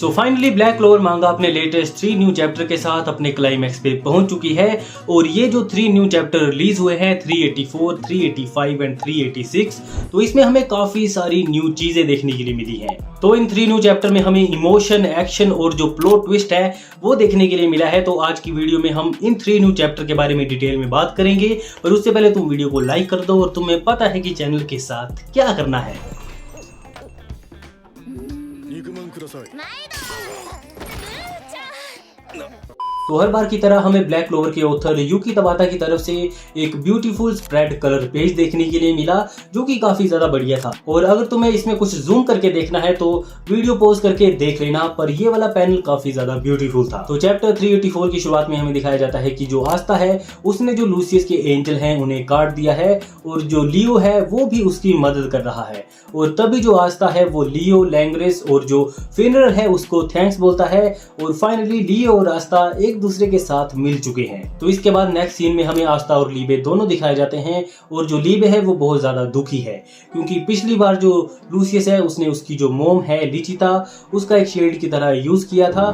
So finally black clover मांगा अपने latest 3 new chapter के साथ अपने क्लाइमैक्स पे पहुंच चुकी है और ये जो 3 न्यू चैप्टर रिलीज हुए हैं 384, 385 एंड 386, तो इसमें हमें काफी सारी न्यू चीजें देखने के लिए मिली हैं। तो इन 3 न्यू चैप्टर में हमें इमोशन, एक्शन और जो प्लॉट ट्विस्ट है वो देखने के लिए मिला है। तो आज की वीडियो में हम इन 3 न्यू चैप्टर के बारे में डिटेल में बात करेंगे, और उससे पहले तुम वीडियो को लाइक कर दो और तुम्हें पता है कि चैनल के साथ क्या करना है। तो हर बार की तरह हमें ब्लैक क्लोवर के ऑथर युकी तबाता की तरफ से एक ब्यूटीफुल स्प्रेड कलर पेज देखने के लिए मिला, जो कि काफी ज्यादा बढ़िया था। और अगर तुम्हें इसमें कुछ जूम करके देखना है तो वीडियो पॉज करके देख लेना, पर ये वाला पैनल काफी ज्यादा ब्यूटीफुल था। तो चैप्टर 384 की शुरुआत में हमें दिखाया जाता है कि जो आस्था है उसने जो लूसियस के एंजल हैं उन्हें काट दिया है, और जो लियो है वो भी उसकी मदद कर रहा है। और तभी जो आस्था है वो लियो, लैंग्रेस और जो फिनरर है उसको थैंक्स बोलता है, और फाइनली लियो और आस्था एक दूसरे के साथ मिल चुके हैं। तो इसके बाद नेक्स्ट सीन में हमें आस्था और लीबे दोनों दिखाए जाते हैं, और जो लीबे है वो बहुत ज्यादा दुखी है, क्योंकि पिछली बार जो लूसियस है उसने उसकी जो मोम है लिचिता उसका एक शेड की तरह यूज किया था।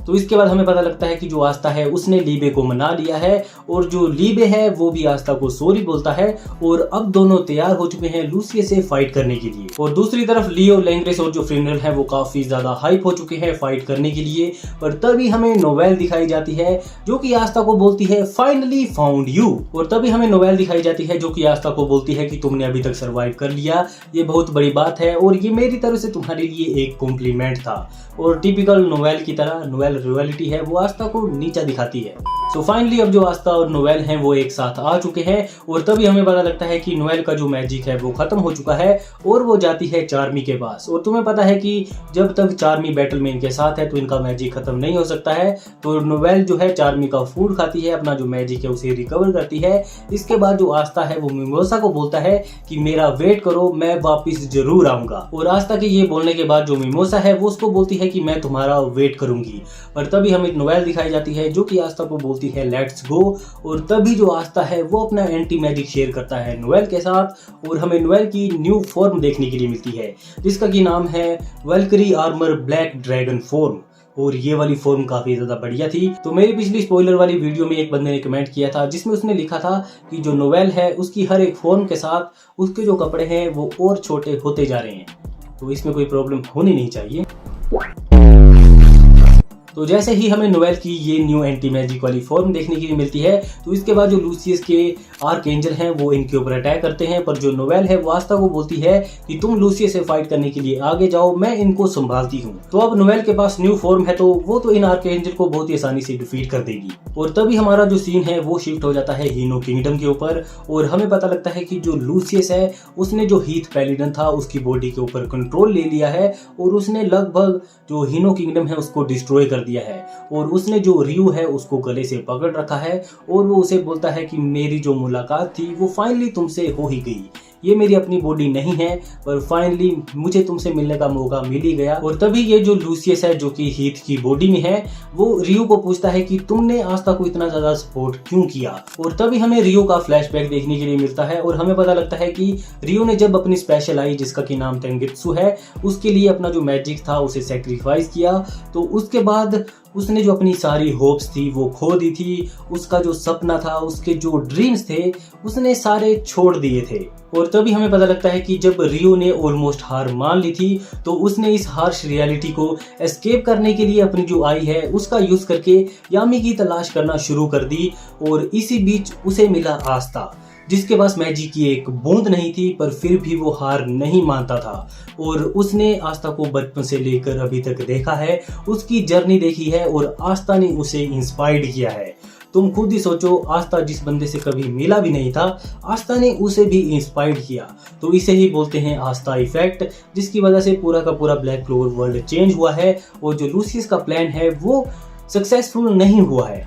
तो इसके बाद हमें पता लगता है कि जो आस्था है उसने लीबे को मना लिया है, और जो लीबे है वो भी आस्था को सॉरी बोलता है, और अब दोनों तैयार हो चुके हैं लूसियस से फाइट करने के लिए। और दूसरी तरफ लियो, लैंग्रेस और जो फिनरल है वो काफी ज्यादा हाइप हो चुके हैं फाइट करने के लिए। पर तभी हमें नोवेल दिखाई जाती है जो कि आस्था को बोलती है फाइनली फाउंड यू। और तभी हमें नोवेल दिखाई जाती है जो कि आस्था को बोलती है कि तुमने अभी तक सर्वाइव कर लिया, ये बहुत बड़ी बात है, और ये मेरी तरफ से तुम्हारे लिए एक कॉम्प्लीमेंट था। और टिपिकल नोवेल की तरह नोवेल रियलिटी है वो आस्था को नीचा दिखाती है। सो फाइनली अब जो आस्था और नोवेल हैं वो एक साथ आ चुके हैं, और तभी हमें पता लगता है कि नोवेल का जो मैजिक है वो खत्म हो चुका है, और वो जाती है चार्मी के पास। और तुम्हें पता है कि जब तक चार्मी बैटल में इनके साथ है तो इनका मैजिक खत्म नहीं हो सकता है। तो नोवेल जो है चार्मी का फूड खाती है, अपना जो मैजिक है उसे रिकवर करती है। इसके बाद जो आस्था है वो मिमोसा को बोलता है कि मेरा वेट करो, मैं वापिस जरूर आऊंगा। और आस्था के ये बोलने के बाद जो मिमोसा है वो उसको बोलती है कि मैं तुम्हारा वेट करूंगी। पर तभी हमें नोवेल दिखाई जाती है जो कि आस्था को बोलती है लेट्स गो। और तभी जो आस्था है वो अपना एंटी मैजिक शेयर करता है नोवेल के साथ, और हमें नोवेल की न्यू फॉर्म देखने के लिए मिलती है जिसका की नाम है वेल्करी आर्मर ब्लैक ड्रैगन फॉर्म। और ये वाली फॉर्म काफी ज्यादा बढ़िया थी। तो मेरी पिछली स्पॉइलर वाली वीडियो में एक बंदे ने कमेंट किया था जिसमें उसने लिखा था कि जो नोवेल है उसकी हर एक फॉर्म के साथ उसके जो कपड़े हैं वो और छोटे होते जा रहे हैं, तो इसमें कोई प्रॉब्लम होनी नहीं चाहिए। तो जैसे ही हमें नोवेल की ये न्यू एंटी मैजिक वाली फॉर्म देखने के लिए मिलती है, तो इसके बाद जो लूसियस के आर्क एंजल हैं वो इनके ऊपर अटैक करते हैं। पर जो नोवेल है वो आस्था को बोलती है कि तुम लूसियस से फाइट करने के लिए आगे जाओ, मैं इनको संभालती हूँ। तो अब नोवेल के पास न्यू फॉर्म है, तो वो तो इन आर्क एंजल को बहुत ही आसानी से डिफीट कर देगी। और तभी हमारा जो सीन है वो शिफ्ट हो जाता है हीनो किंगडम के ऊपर, और हमें पता लगता है कि जो लूसियस है उसने जो हीथ पैलिडन था उसकी बॉडी के ऊपर कंट्रोल ले लिया है, और उसने लगभग जो हीनो किंगडम है उसको डिस्ट्रॉय कर दिया है। और उसने जो रियू है उसको गले से पकड़ रखा है, और वो उसे बोलता है कि मेरी जो मुलाकात थी वो फाइनली तुमसे हो ही गई। ये मेरी अपनी बॉडी नहीं है, पर फाइनली मुझे तुमसे मिलने का मौका मिल ही गया। और तभी ये जो लूसियस है जो कि हीथ की बॉडी में है वो रियो को पूछता है कि तुमने आस्था को इतना ज्यादा सपोर्ट क्यों किया। और तभी हमें रियो का फ्लैशबैक देखने के लिए मिलता है, और हमें पता लगता है कि रियो ने जब अपनी स्पेशल आई जिसका की नाम तेंगित्सु है उसके लिए अपना जो मैजिक था उसे सेक्रीफाइस किया। तो उसके बाद उसने जो अपनी सारी होप्स थी वो खो दी थी, उसका जो सपना था, उसके जो ड्रीम्स थे उसने सारे छोड़ दिए थे। और तभी हमें पता लगता है कि जब रियो ने ऑलमोस्ट हार मान ली थी तो उसने इस हार्श रियलिटी को एस्केप करने के लिए अपनी जो आई है उसका यूज करके यामी की तलाश करना शुरू कर दी। और इसी बीच उसे मिला आस्था जिसके पास मैजिक की एक बूंद नहीं थी, पर फिर भी वो हार नहीं मानता था। और उसने आस्था को बचपन से लेकर अभी तक देखा है, उसकी जर्नी देखी है, और आस्था ने उसे इंस्पायर्ड किया है। तुम खुद ही सोचो, आस्था जिस बंदे से कभी मिला भी नहीं था, आस्था ने उसे भी इंस्पायर्ड किया। तो इसे ही बोलते हैं आस्था इफेक्ट, जिसकी वजह से पूरा का पूरा ब्लैक क्लोवर वर्ल्ड चेंज हुआ है, और जो लूसियस का प्लान है वो सक्सेसफुल नहीं हुआ है।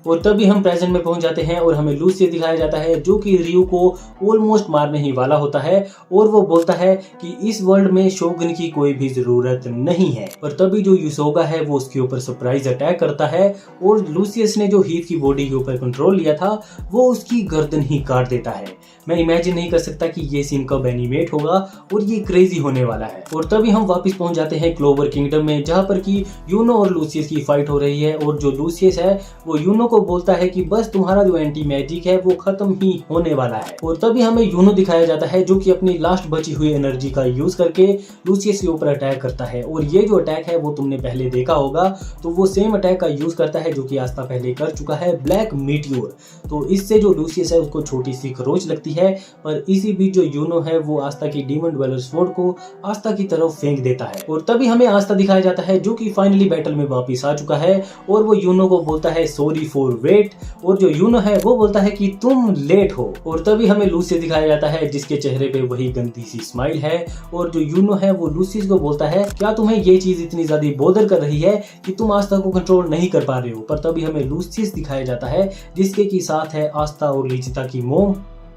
और तभी हम प्रेजेंट में पहुंच जाते हैं और हमें लूसियस दिखाया जाता है जो कि रियू को ऑलमोस्ट मारने ही वाला होता है और वो बोलता है कि इस वर्ल्ड में शोगुन की कोई भी जरूरत नहीं है। पर तभी जो युसोगा है वो उसके ऊपर सरप्राइज अटैक करता है और लूसियस ने जो हीथ की बॉडी के ऊपर कंट्रोल लिया था वो उसकी गर्दन ही काट देता है। मैं इमेजिन नहीं कर सकता कि ये सीन कब एनिमेट होगा और ये क्रेजी होने वाला है। और तभी हम वापस पहुंच जाते हैं क्लोवर किंगडम में जहां पर कि यूनो और लूसियस की फाइट हो रही है और जो लूसियस है वो यूनो को बोलता है कि बस तुम्हारा जो एंटी मैजिक है वो खत्म ही होने वाला है। और तभी हमें यूनो दिखाया जाता है जो कि अपनी लास्ट बची हुई एनर्जी का यूज करके लूसियस के ऊपर अटैक करता है और ये जो अटैक है वो तुमने पहले देखा होगा, तो वो सेम अटैक का यूज करता है जो कि आस्था पहले कर चुका है, ब्लैक मीटियोर। तो इससे जो लूसियस है उसको छोटी सी खरोच लगती है, पर इसी बीच जो यूनो है वो आस्था की डीमन ड्वेलर स्वॉर्ड को आस्था की तरफ फेंक देता है। और तभी हमें आस्था दिखाया जाता है जो कि फाइनली बैटल में वापस आ चुका है और वो यूनो को बोलता है सॉरी फॉर वेट, और जो यूनो है वो बोलता है कि तुम लेट हो। और तभी हमें लूसियस दिखाया जाता है जिसके चेहरे पे वही गंदी सी स्माइल है और जो यूनो है वो लूसियस को बोलता है क्या तुम्हें ये चीज इतनी ज्यादा बोदर कर रही है कि तुम आस्था को कंट्रोल नहीं कर पा रहे हो। पर तभी हमें लूसियस दिखाया जाता है जिसके की साथ है आस्था और लिचिता की मोम,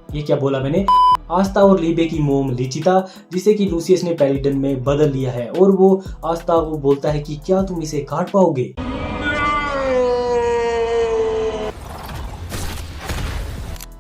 ये क्या बोला मैंने, आस्था और लीबे की मोम लिचिता, जिसे कि लूसियस ने पेलिडन में बदल लिया है। और वो आस्था को बोलता है कि क्या तुम इसे काट पाओगे।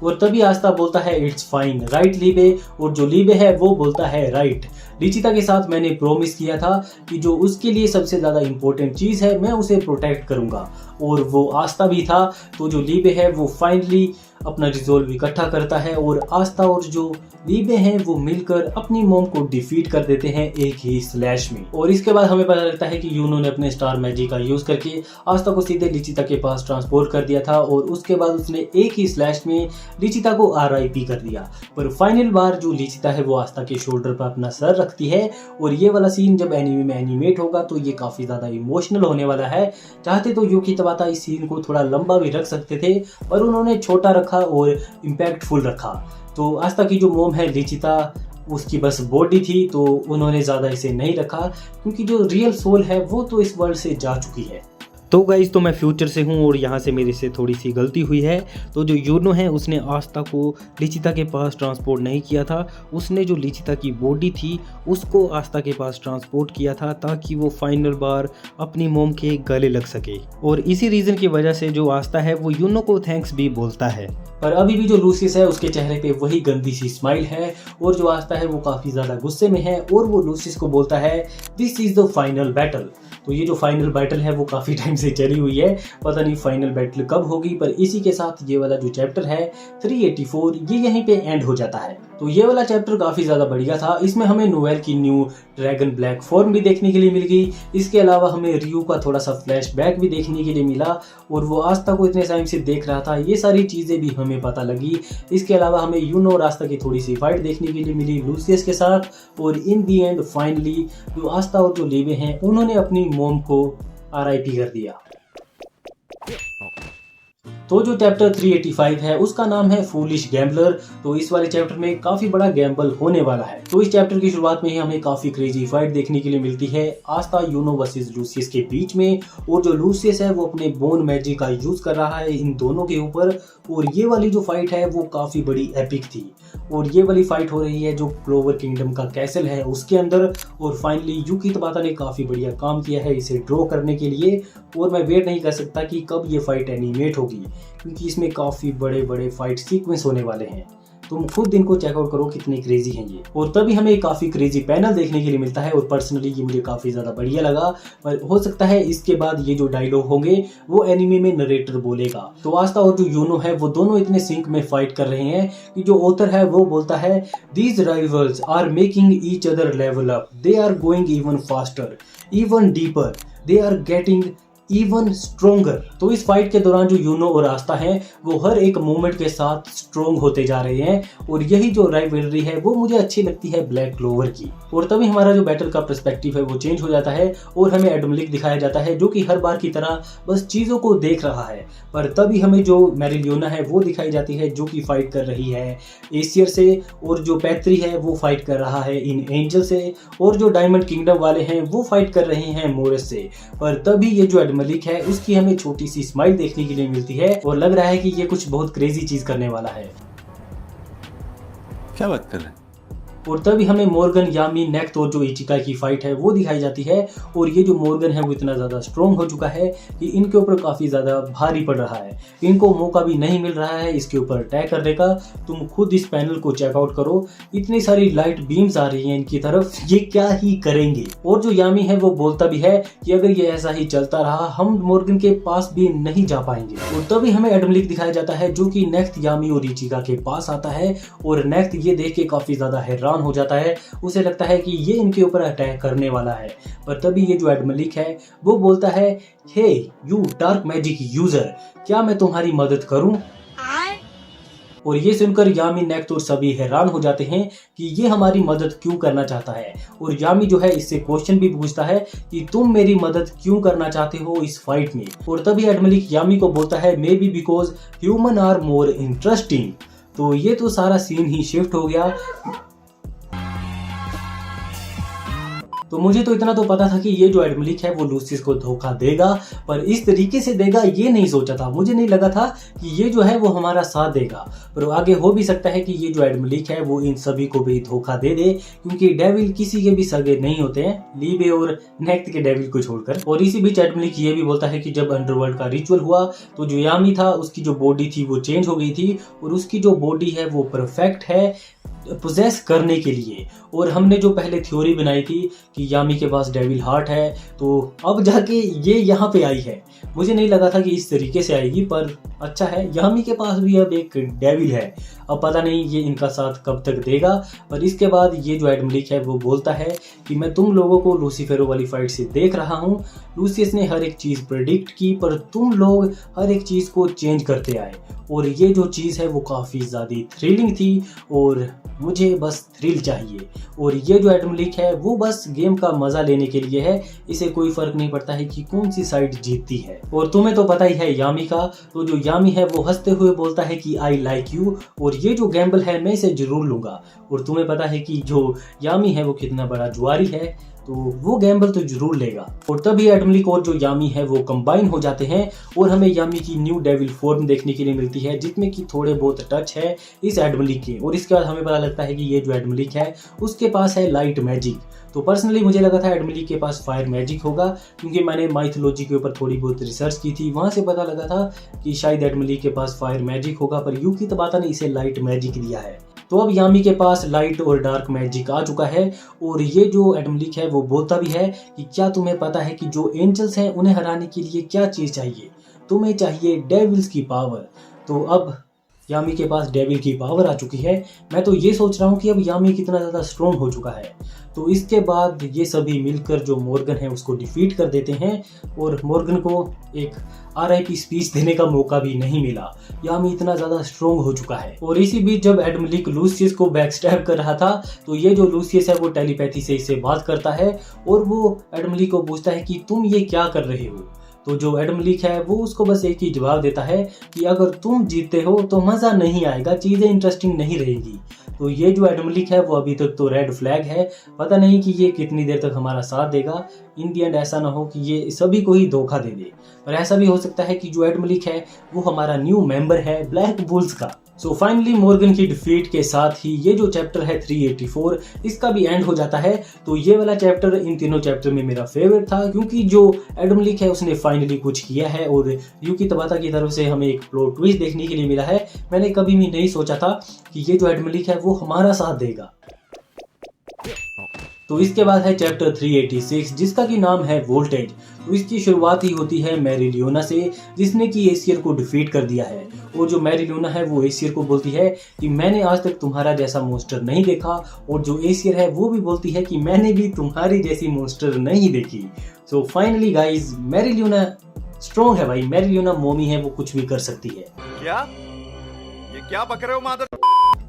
और तभी आस्था बोलता है इट्स फाइन राइट लीबे, और जो लीबे है वो बोलता है राइट, लिचिता के साथ मैंने प्रॉमिस किया था कि जो उसके लिए सबसे ज्यादा इंपॉर्टेंट चीज है मैं उसे प्रोटेक्ट करूंगा, और वो आस्था भी था। तो जो लीबे है वो फाइनली अपना रिजोल्व इकट्ठा करता है और आस्था और जो लीबे हैं वो मिलकर अपनी मोम को डिफीट कर देते हैं एक ही स्लैश में। और इसके बाद हमें पता लगता है कि यूनो ने अपने स्टार मैजिक का यूज करके आस्था को सीधे लिचिता के पास ट्रांसपोर्ट कर दिया था और उसके बाद उसने एक ही स्लैश में लिचिता को RIP कर दिया। पर फाइनल बार जो लिचिता है वो आस्था के शोल्डर पर अपना सर रखती है और ये वाला सीन जब एनीमे में एनिमेट होगा तो ये काफी ज्यादा इमोशनल होने वाला है। चाहते तो युकी तबाता इस सीन को थोड़ा लंबा भी रख सकते थे पर उन्होंने छोटा रखा और इम्पैक्टफुल रखा। तो आस्था की जो मोम है लिचिता, उसकी बस बॉडी थी तो उन्होंने ज़्यादा इसे नहीं रखा क्योंकि जो रियल सोल है वो तो इस वर्ल्ड से जा चुकी है। तो गाइस, तो मैं फ्यूचर से हूँ और यहाँ से मेरे से थोड़ी सी गलती हुई है। तो जो यूनो है उसने आस्था को लिचिता के पास ट्रांसपोर्ट नहीं किया था, उसने जो लिचिता की बॉडी थी उसको आस्था के पास ट्रांसपोर्ट किया था ताकि वो फाइनल बार अपनी मोम के गले लग सके। और इसी रीज़न की वजह से जो आस्था है वो यूनो को थैंक्स भी बोलता है। पर अभी भी जो लूसियस है उसके चेहरे पे वही गंदी सी स्माइल है और जो आस्था है वो काफ़ी ज़्यादा गुस्से में है और वो लूसियस को बोलता है this is the final battle. तो ये जो फाइनल बैटल है वो काफ़ी टाइम से चली हुई है, पता नहीं फाइनल बैटल कब होगी। पर इसी के साथ ये वाला जो चैप्टर है 384 ये यहीं पे एंड हो जाता है। तो ये वाला चैप्टर काफ़ी ज़्यादा बढ़िया था। इसमें हमें नोवेल की न्यू ड्रैगन ब्लैक फॉर्म भी देखने के लिए मिल गई। इसके अलावा हमें रियू का थोड़ा सा फ्लैशबैक भी देखने के लिए मिला और वो आस्था को इतने टाइम से देख रहा था, ये सारी चीज़ें भी हमें पता लगी। इसके अलावा हमें यूनो और आस्था की थोड़ी सी फाइट देखने के लिए मिली लूसियस के साथ और इन दी एंड फाइनली जो आस्था और जो लीबे हैं उन्होंने अपनी मोम को RIP कर दिया। तो जो चैप्टर 385 है उसका नाम है फूलिश गैम्बलर। तो इस वाले चैप्टर में काफी बड़ा गैम्बल होने वाला है। तो इस चैप्टर की शुरुआत में ही हमें काफी क्रेजी फाइट देखने के लिए मिलती है आस्था यूनो वर्सेस लूसियस के बीच में, और जो लूसियस है वो अपने बोन मैजिक का यूज कर रहा है इन दोनों के ऊपर। और ये वाली जो फाइट है वो काफी बड़ी एपिक थी और ये वाली फाइट हो रही है जो क्लोवर किंगडम का कैसल है उसके अंदर। और फाइनली युकी तबाता ने काफी बढ़िया काम किया है इसे ड्रॉ करने के लिए और मैं वेट नहीं कर सकता कि कब ये फाइट एनिमेट होगी क्योंकि इसमें काफी बड़े बड़े फाइट सीक्वेंस होने वाले हैं। तुम खुद इनको चेकआउट करो कितने क्रेजी हैं ये। और तभी हमें काफी क्रेजी पैनल देखने के लिए मिलता है और पर्सनली ये मुझे काफी ज्यादा बढ़िया लगा। पर हो सकता है इसके बाद ये जो डायलॉग होंगे वो एनिमे में नरेटर बोलेगा। तो आस्था और जो यूनो है वो दोनों इतने सिंक में फाइट कर रहे हैं कि जो ऑथर है वो बोलता है these rivals are making each other level up, they are going even faster, even deeper, they are getting even stronger. तो इस फाइट के दौरान जो यूनो और आस्था हैं वो हर एक मोमेंट के साथ स्ट्रोंग होते जा रहे हैं और यही जो राइवलरी है वो मुझे अच्छी लगती है ब्लैक क्लोवर की। और तभी हमारा जो बैटल का पर्सपेक्टिव है वो चेंज हो जाता है और हमें एडमलिक दिखाया जाता है जो कि हर बार की तरह बस चीज़ों को देख रहा है। पर तभी हमें जो मेरिलियोना है वो दिखाई जाती है जो कि फाइट कर रही है एसियर से, और जो पैत्री है वो फाइट कर रहा है इन एंजल से, और जो डायमंड किंगडम वाले हैं वो फाइट कर रहे हैं मोरस से। पर तभी ये जो एडमलिक है उसकी हमें छोटी सी स्माइल देखने के लिए मिलती है और लग रहा है कि ये कुछ बहुत क्रेजी चीज करने वाला है। क्या बात कर रहे हैं? और तभी हमें मॉर्गन, यामी, नेक्ट और जो इचिका की फाइट है वो दिखाई जाती है। और ये जो मॉर्गन है वो इतना ज़्यादा स्ट्रॉन्ग हो चुका है कि इनके ऊपर काफ़ी ज़्यादा भारी पड़ रहा है। इनको मौका भी नहीं मिल रहा है इसके ऊपर अटैक करने का। तुम खुद इस पैनल को चेकआउट करो, इतनी सारी लाइट बीम्स आ रही हैं इनकी तरफ, ये क्या ही करेंगे। और जो यामी है वो बोलता भी है कि अगर ये ऐसा ही चलता रहा हम मॉर्गन के पास भी नहीं जा पाएंगे। और तभी हमें एडमलिक दिखाया जाता है जो कि नेक्ट, यामी और इचिका के पास आता है। और नेक्ट ये देख के काफ़ी ज़्यादा हैरान हो जाता है, उसे लगता है कि ये इनके ऊपर अटैक करने वाला है। पर तभी ये जो एडमलिक है वो बोलता है, हे यू डार्क मैजिक यूजर, क्या मैं तुम्हारी मदद करूं? और ये सुनकर यामी, नेक्ट और सभी हैरान हो जाते हैं कि ये हमारी मदद क्यों करना चाहता है। और यामी जो है इससे क्वेश्चन भी पूछता है कि तुम मेरी मदद क्यों करना चाहते हो इस फाइट में। और तभी एडमलिक यामी को बोलता है, maybe because human are more interesting. तो ये तो सारा सीन ही शिफ्ट हो गया। तो मुझे तो इतना तो पता था कि ये जो एडमलिक है वो लूसियस को धोखा देगा, पर इस तरीके से देगा ये नहीं सोचा था। मुझे नहीं लगा था कि ये जो है वो हमारा साथ देगा। पर आगे हो भी सकता है कि ये जो एडमलिक है वो इन सभी को भी धोखा दे दे, क्योंकि डेविल किसी के भी सगे नहीं होते हैं, लीबे और नेक्ट के डेविल को छोड़कर। और इसी बीच एडमलिक ये भी बोलता है कि जब अंडरवर्ल्ड का रिचुअल हुआ तो जो यामी था उसकी जो बॉडी थी वो चेंज हो गई थी और उसकी जो बॉडी है वो परफेक्ट है पोजेस करने के लिए। और हमने जो पहले थ्योरी बनाई थी कि यामी के पास डेविल हार्ट है, तो अब जाके ये यहाँ पे आई है। मुझे नहीं लगा था कि इस तरीके से आएगी, पर अच्छा है यामी के पास भी अब एक डेविल है। अब पता नहीं ये इनका साथ कब तक देगा। पर इसके बाद ये जो एडमलिक है वो बोलता है कि मैं तुम लोगों को लूसीफेरो वाली फाइट से देख रहा हूँ, लूसियस ने हर एक चीज़ प्रेडिक्ट की पर तुम लोग हर एक चीज़ को चेंज करते आए। और ये जो चीज़ है वो काफ़ी ज़्यादा थ्रिलिंग थी और मुझे बस थ्रिल चाहिए। और ये जो एडमलिक है वो बस गेम का मज़ा लेने के लिए है, इसे कोई फ़र्क नहीं पड़ता है कि कौन सी साइड जीतती है। और तुम्हें तो पता ही है यामी का, तो जो यामी है वो हंसते हुए बोलता है कि आई लाइक यू, और ये जो गैम्बल है मैं इसे ज़रूर लूँगा। और तुम्हें पता है कि जो यामी है वो कितना बड़ा जुआरी है, तो वो गैम्बल तो जरूर लेगा। और तभी एडमलिक और जो यामी है वो कंबाइन हो जाते हैं और हमें यामी की न्यू डेविल फॉर्म देखने के लिए मिलती है, जिसमें कि थोड़े बहुत टच है इस एडमलिक के। और इसके बाद हमें पता लगता है कि ये जो एडमलिक है उसके पास है लाइट मैजिक। तो पर्सनली मुझे लगा था एडमलिक के पास फायर मैजिक होगा, क्योंकि मैंने माइथोलॉजी के ऊपर थोड़ी बहुत रिसर्च की थी, वहाँ से पता लगा था कि शायद एडमलिक के पास फायर मैजिक होगा। पर यूकी तबाता ने इसे लाइट मैजिक दिया है। तो अब यामी के पास लाइट और डार्क मैजिक आ चुका है। और ये जो एडमलिक है वो बोलता भी है कि क्या तुम्हें पता है कि जो एंजल्स हैं उन्हें हराने के लिए क्या चीज़ चाहिए? तुम्हें चाहिए डेविल्स की पावर। तो अब यामी के पास डेविल की पावर आ चुकी है। मैं तो ये सोच रहा हूँ कि अब यामी कितना ज़्यादा स्ट्रॉन्ग हो चुका है। तो इसके बाद ये सभी मिलकर जो मॉर्गन है उसको डिफीट कर देते हैं और मॉर्गन को एक RIP स्पीच देने का मौका भी नहीं मिला। यामी इतना ज़्यादा स्ट्रॉन्ग हो चुका है। और इसी बीच जब एडमलिक लूसियस को बैकस्टैब कर रहा था, तो ये जो लूसियस है वो टेलीपैथी से इससे बात करता है और वो एडमलिक को पूछता है कि तुम ये क्या कर रहे हो। तो जो एडमलिक है वो उसको बस एक ही जवाब देता है कि अगर तुम जीतते हो तो मज़ा नहीं आएगा, चीज़ें इंटरेस्टिंग नहीं रहेगी। तो ये जो एडमलिक है वो अभी तक तो रेड फ्लैग है, पता नहीं कि ये कितनी देर तक हमारा साथ देगा। इन दी एंड ऐसा ना हो कि ये सभी को ही धोखा दे दे। पर ऐसा भी हो सकता है कि जो एडमलिक है वो हमारा न्यू मेंबर है ब्लैक बुल्स का। सो फाइनली मॉर्गन की डिफीट के साथ ही ये जो चैप्टर है 384 इसका भी एंड हो जाता है। तो ये वाला चैप्टर इन तीनों चैप्टर में मेरा फेवरेट था, क्योंकि जो एडमलिक है उसने फाइनली कुछ किया है और यूकी तबाता की तरफ से हमें एक प्लॉट ट्विस्ट देखने के लिए मिला है। मैंने कभी भी नहीं सोचा था कि ये जो एडमलिक है वो हमारा साथ देगा। तो इसके बाद है चैप्टर 386 जिसका की नाम है वोल्टेज। तो इसकी शुरुआत ही होती है मैरिलियोना से, जिसने कि एसियर को डिफीट कर दिया है। और जो मैरिलियोना है वो एसियर को बोलती है कि मैंने आज तक तुम्हारा जैसा मॉन्स्टर नहीं देखा, और जो एसियर है वो भी बोलती है कि मैंने भी तुम्हारी जैसी मॉन्स्टर नहीं देखी। सो फाइनली गाइज मैरिलियोना स्ट्रॉन्ग है भाई, मैरिलियोना मोमी है, वो कुछ भी कर सकती है। क्या? ये क्या बक रहे हो मादर?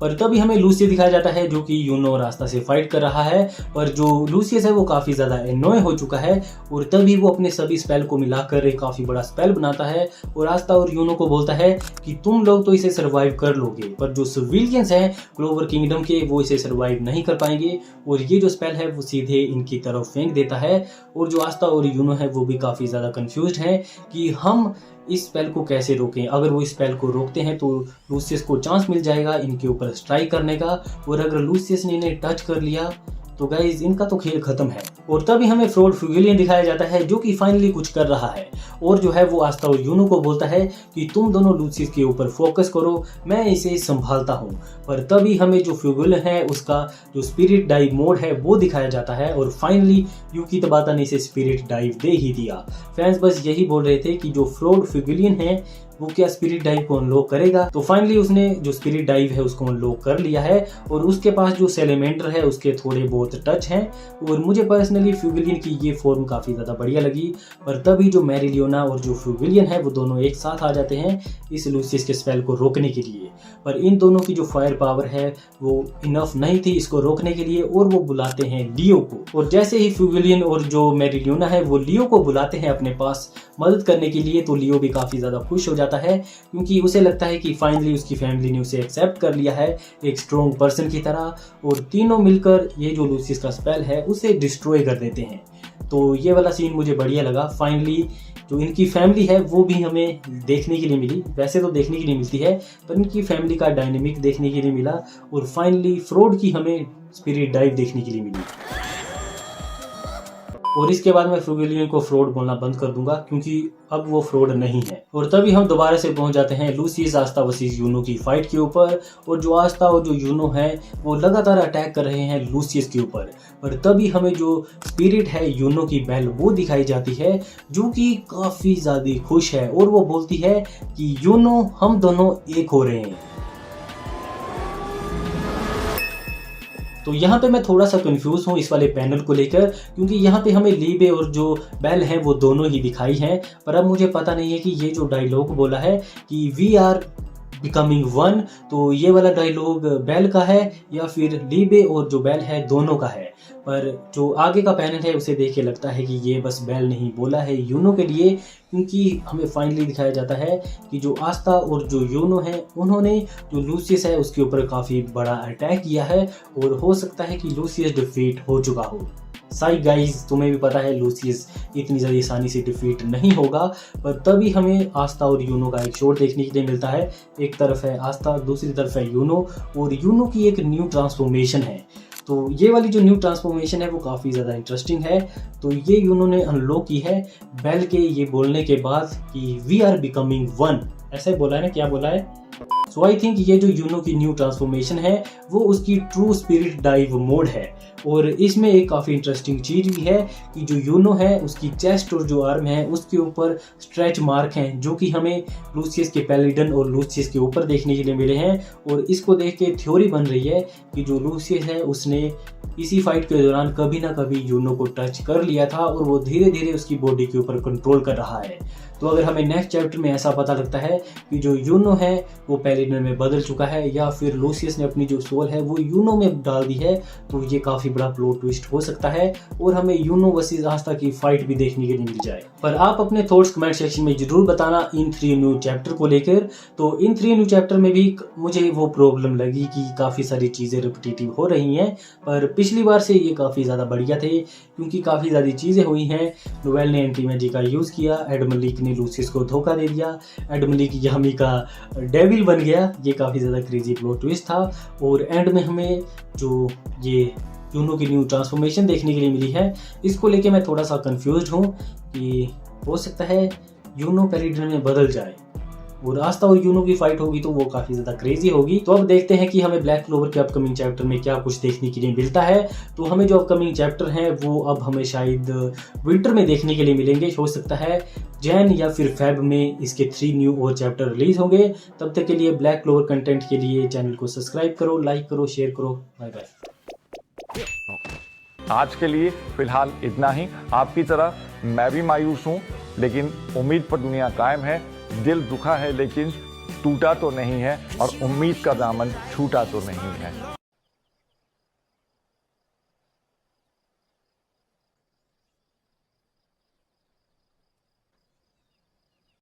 पर तभी हमें लूसियस दिखाया जाता है जो कि यूनो और आस्था से फाइट कर रहा है। पर जो लूसियस है वो काफ़ी ज़्यादा एनोय हो चुका है और तभी वो अपने सभी स्पेल को मिलाकर एक काफ़ी बड़ा स्पेल बनाता है और आस्था और यूनो को बोलता है कि तुम लोग तो इसे सर्वाइव कर लोगे, पर जो सिविलियंस हैं क्लोवर किंगडम के वो इसे सर्वाइव नहीं कर पाएंगे। और ये जो स्पेल है वो सीधे इनकी तरफ फेंक देता है और जो आस्था और यूनो है वो भी काफ़ी ज़्यादा कंफ्यूज्ड हैं कि हम इस स्पेल को कैसे रोकें। अगर वो इस स्पेल को रोकते हैं तो लूसियस को चांस मिल जाएगा इनके ऊपर स्ट्राइक करने का, और अगर लूसियस ने इन्हें टच कर लिया तो गाइज इनका तो खेल खत्म है। और तभी हमें फ्रॉड फ्यूगिलियन दिखाया जाता है जो कि फाइनली कुछ कर रहा है और जो है वो आस्था और यूनो को बोलता है कि तुम दोनों लूसियस के ऊपर फोकस करो, मैं इसे संभालता हूँ। पर तभी हमें जो फ्यूगिलियन है उसका जो स्पिरिट डाइव मोड है वो दिखाया जाता है और फाइनली यूकी तबाता ने इसे स्पिरिट डाइव दे ही दिया। फैंस बस यही बोल रहे थे कि जो फ्रॉड फ्यूगिलियन है वो क्या स्पिरिट डाइव को अनलॉक करेगा, तो फाइनली उसने जो स्पिरिट डाइव है उसको अनलॉक कर लिया है और उसके पास जो सेलेमेंडर है उसके थोड़े बहुत टच हैं। और मुझे पर्सनली फ्यूगिलियन की ये फॉर्म काफ़ी ज़्यादा बढ़िया लगी। पर तभी जो मैरिलियोना और जो फ्यूगिलियन है वो दोनों एक साथ आ जाते हैं इस लूसियस के स्पेल को रोकने के लिए, पर इन दोनों की जो फायर पावर है वो इनफ नहीं थी इसको रोकने के लिए और वो बुलाते हैं लियो को। और जैसे ही फ्यूगिलियन और जो मैरिलियोना है वो लियो को बुलाते हैं अपने पास मदद करने के लिए, तो लियो भी काफ़ी ज़्यादा खुश हो जाता है क्योंकि उसे लगता है कि फाइनली उसकी फैमिली ने उसे एक्सेप्ट कर लिया है एक स्ट्रॉन्ग पर्सन की तरह, और तीनों मिलकर ये जो लूसियस का स्पेल है उसे डिस्ट्रॉय कर देते हैं। तो ये वाला सीन मुझे बढ़िया लगा। फाइनली जो इनकी फैमिली है वो भी हमें देखने के लिए मिली, वैसे तो देखने के लिए मिलती है पर इनकी फैमिली का डायनेमिक देखने के लिए मिला, और फाइनली फ्रॉड की हमें स्पिरिट डाइव देखने के लिए मिली। और इसके बाद मैं फ्यूगिलियन को फ्रॉड बोलना बंद कर दूंगा क्योंकि अब वो फ्रॉड नहीं है। और तभी हम दोबारा से पहुंच जाते हैं लूसियस आस्था वर्सेस यूनो की फाइट के ऊपर, और जो आस्था और जो यूनो है वो लगातार अटैक कर रहे हैं लूसियस के ऊपर। पर तभी हमें जो स्पिरिट है यूनो की बेल वो दिखाई जाती है जो कि काफ़ी ज़्यादा खुश है और वो बोलती है कि यूनो हम दोनों एक हो रहे हैं। तो यहाँ पे मैं थोड़ा सा कंफ्यूज हूँ इस वाले पैनल को लेकर क्योंकि यहाँ पे हमें लीबे और जो बेल हैं वो दोनों ही दिखाई हैं, पर अब मुझे पता नहीं है कि ये जो डायलॉग बोला है कि वी आर बिकमिंग वन, तो ये वाला डायलॉग बेल का है या फिर लीबे और जो बेल है दोनों का है। पर जो आगे का पैनल है उसे देख के लगता है कि ये बस बेल नहीं बोला है यूनो के लिए, क्योंकि हमें फाइनली दिखाया जाता है कि जो आस्था और जो यूनो है उन्होंने जो लूसियस है उसके ऊपर काफ़ी बड़ा अटैक किया है और हो सकता है कि लूसियस डिफीट हो चुका हो। साई गाइज तुम्हें भी पता है लूसियस इतनी ज़्यादा आसानी से डिफीट नहीं होगा, पर तभी हमें आस्था और यूनो का एक शॉट देखने के लिए मिलता है। एक तरफ है आस्था, दूसरी तरफ है यूनो, और यूनो की एक न्यू ट्रांसफॉर्मेशन है। तो ये वाली जो न्यू ट्रांसफॉर्मेशन है वो काफ़ी ज़्यादा इंटरेस्टिंग है। तो ये यूनो ने अनलॉक की है बेल के ये बोलने के बाद कि वी आर बिकमिंग वन, ऐसा ही बोला है ना, क्या बोला है। सो आई थिंक ये जो यूनो की न्यू ट्रांसफॉर्मेशन है वो उसकी ट्रू स्पिरिट डाइव मोड है। और इसमें एक काफ़ी इंटरेस्टिंग चीज़ भी है कि जो यूनो है उसकी चेस्ट और जो आर्म है उसके ऊपर स्ट्रेच मार्क हैं जो कि हमें लूसियस के पैलिडन और लूसियस के ऊपर देखने के लिए मिले हैं। और इसको देख के थ्योरी बन रही है कि जो लूसियस है उसने इसी फाइट के दौरान कभी ना कभी यूनो को टच कर लिया था और वो धीरे धीरे उसकी बॉडी के ऊपर कंट्रोल कर रहा है। तो अगर हमें नेक्स्ट चैप्टर में ऐसा पता लगता है कि जो यूनो है वो पैलिडन में बदल चुका है या फिर लूसियस ने अपनी जो सोल है वो यूनो में डाल दी है, तो ये काफ़ी बड़ा प्लॉट ट्विस्ट हो सकता है और हमें यूनो वर्सेस आस्था की फाइट भी देखने के लिए मिल जाए। पर आप अपने थॉट्स कमेंट सेक्शन में जरूर बताना इन 3 न्यू चैप्टर को लेकर। तो इन 3 न्यू चैप्टर में भी मुझे वो प्रॉब्लम लगी कि काफ़ी सारी चीज़ें रिपीटिटिव हो रही हैं, पर पिछली बार से ये काफ़ी ज़्यादा बढ़िया थे क्योंकि काफ़ी ज़्यादा चीज़ें हुई हैं। नोवेल ने एंटी मैजिक का यूज़ किया, एडम मलिक ने लूसियस को धोखा दे दिया, एडम मलिक यामी का डेविल बन गया, ये काफ़ी ज़्यादा क्रेजी प्लॉट ट्विस्ट था। और एंड में हमें जो ये यूनो की न्यू ट्रांसफॉर्मेशन देखने के लिए मिली है, इसको लेके मैं थोड़ा सा कंफ्यूज्ड हूँ कि हो सकता है यूनो पैलिडन में बदल जाए और आस्था और यूनो की फाइट होगी तो वो काफ़ी ज़्यादा क्रेजी होगी। तो अब देखते हैं कि हमें ब्लैक क्लोवर के अपकमिंग चैप्टर में क्या कुछ देखने के लिए मिलता है। तो हमें जो अपकमिंग चैप्टर हैं वो अब हमें शायद विंटर में देखने के लिए मिलेंगे। हो सकता है जैन या फिर फेब में इसके 3 न्यू और चैप्टर रिलीज होंगे। तब तक के लिए ब्लैक क्लोवर कंटेंट के लिए चैनल को सब्सक्राइब करो, लाइक करो, शेयर करो। Bye bye. आज के लिए फिलहाल इतना ही। आपकी तरह मैं भी मायूस हूँ, लेकिन उम्मीद पर दुनिया कायम है। दिल दुखा है लेकिन टूटा तो नहीं है और उम्मीद का दामन छूटा तो नहीं है।